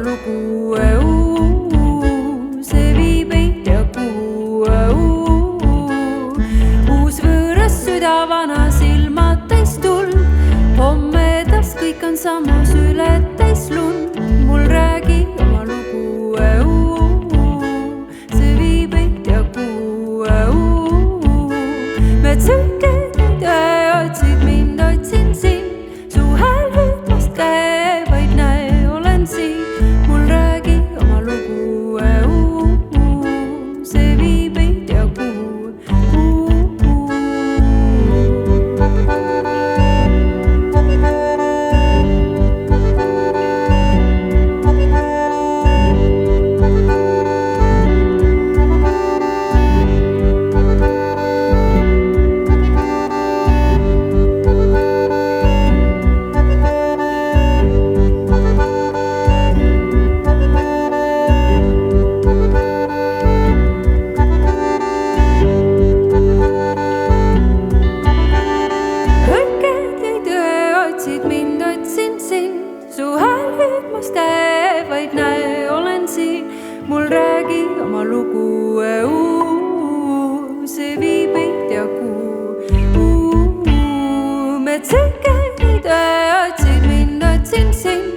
lugu, see viib ei tea kuhu. Uus võõras süda, vana silmad täis tuld, homme taas kõik on sama, süled täis lund. Mul räägi oma lugu, see viib ei tea kuhu. Metsõiked ei tee, otsid mind, otsin sind, su hääl hüppast käe, vaid näe, olen siin. Mul räägi oma lugu, see viib ei tea kuhu. Mind otsin sind, su hääl hüpmas käe, vaid näe, olen siin. Mul räägi oma lugu, see viib ei tea kuhu. Metsõiked ei tee, otsid mind, otsin sind,